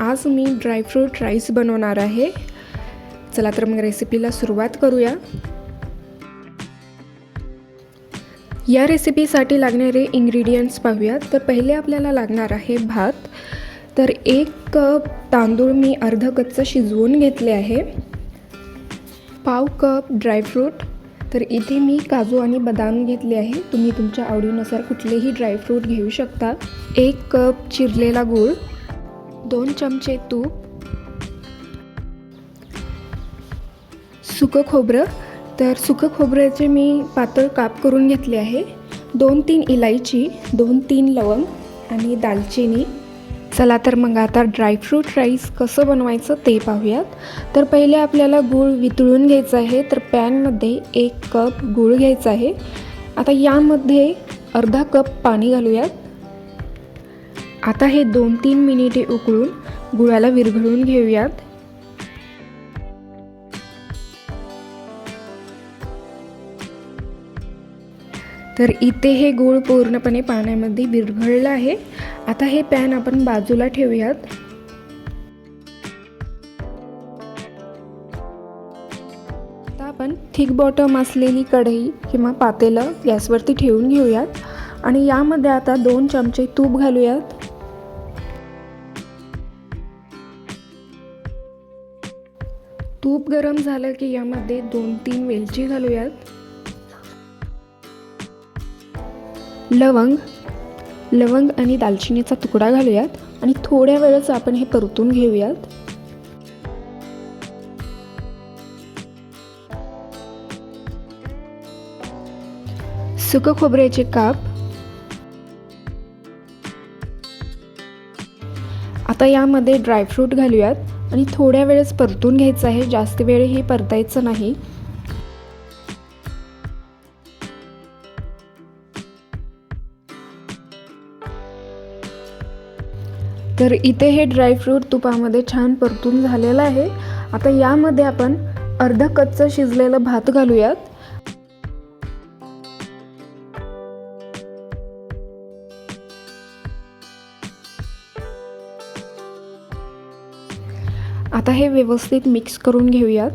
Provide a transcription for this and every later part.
आज मी dry fruit rice बनवणार आहे। चला तर मग रेसिपीला सुरुवात करूया। या रेसिपीसाठी लागणारे इंग्रेडिएंट्स पाहूया। तर पहिले आपल्याला लागणार आहे भात। तर 1 कप तांदूळ मी अर्ध कच्चा शिजवून घेतले आहे। पाव कप ड्रायफ्रूट, तर इथे मी काजू आणि बदाम घेतले आहे। तुम्ही तुमच्या आवडीनुसार कुठलेही ड्रायफ्रूट घेऊ शकता। 1 कप चिरलेला गूळ, 2 चमचे तूप, सुकं खोबरं, तर सुकं खोबऱ्याचे मी पातळ काप करून घेतले आहे। 2-3 इलायची, 2-3 लवंग आणि दालचिनी। चला तर मग आता ड्रायफ्रूट राईस कसं बनवायचं ते पाहूयात। तर पहिले आपल्याला गूळ वितळून घ्यायचा आहे। तर पॅनमध्ये 1 कप गूळ घ्यायचा आहे। आता यामध्ये अर्धा कप पाणी घालूयात। आता हे 2-3 मिनिटे उकळून गुळाला विरघळून घेऊयात। तर इथे हे गूळ पूर्णपणे पाण्यामध्ये विरघळलं आहे। आता हे पॅन आपण बाजूला ठेवूयात। आता आपण थिक बॉटम असलेली कढई किंवा पातेलं गॅसवरती ठेवून घेऊयात आणि यामध्ये आता 2 चमचे तूप घालूयात। तूप गरम झालं की यामध्ये 2-3 वेलची घालूयात, लवंग आणि दालचिनीचा तुकडा घालूयात आणि थोड्या वेळच आपण हे परतून घेऊयात। सुकं खोबऱ्याचे काप, आता यामध्ये ड्रायफ्रूट घालूयात आणि थोड्या वेळच परतून घ्यायचं आहे, जास्त वेळ हे परतायचं नाही। तर इथे हे ड्रायफ्रूट तुपामध्ये छान परतून झालेलं आहे। आता यामध्ये आपण अर्धा कच्चा शिजलेला भात घालूयात। आता हे व्यवस्थित मिक्स करून घेऊयात।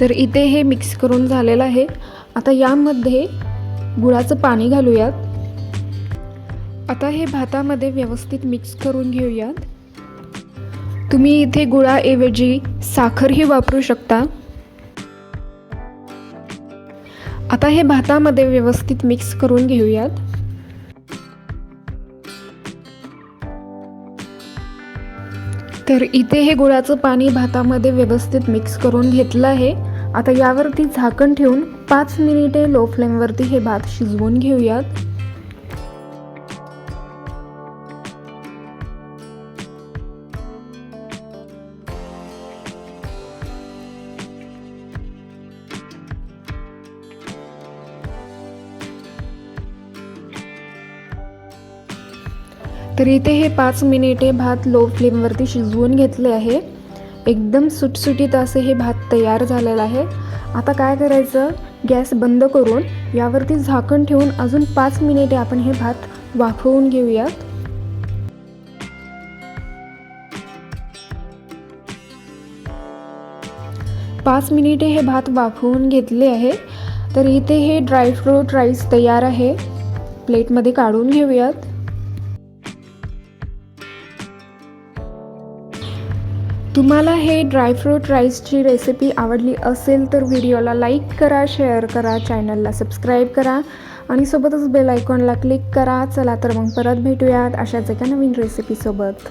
तर इथे हे मिक्स करून झालेलं आहे। आता यामध्ये गुळाचं पाणी घालूयात। आता हे भातामध्ये व्यवस्थित मिक्स करून घेऊयात। तुम्ही इथे गुळाऐवजी साखरही वापरू शकता। आता हे भातामध्ये व्यवस्थित मिक्स करून घेऊयात। तर इथे हे गुळाचं पाणी भातामध्ये व्यवस्थित मिक्स करून घेतलं आहे। आता यावरती झाकण ठेवून 5 मिनिटे लो फ्लेमवरती हे भात शिजवून घेऊयात। तर इथे हे 5 मिनिटे भात लो फ्लेमवरती शिजवून घेतले आहे। एकदम सुटसुटीत असे हे भात तयार झालेला आहे। आता काय करायचं, गॅस बंद करून यावरती झाकण ठेवून अजून 5 मिनिटे आपण हे भात वाफवून घेऊयात। पाच मिनिटे हे भात वाफवून घेतले आहे। तर इथे हे ड्रायफ्रूट राईस तयार आहे। प्लेटमध्ये काढून घेऊयात। तुम्हाला हे ड्रायफ्रूट राईसची रेसिपी आवडली असेल तर व्हिडिओला लाईक करा, शेअर करा, चॅनलला सबस्क्राईब करा आणि सोबतच बेल आयकॉनला क्लिक करा। चला तर मग परत भेटूयात अशाच एका नवीन रेसिपीसोबत।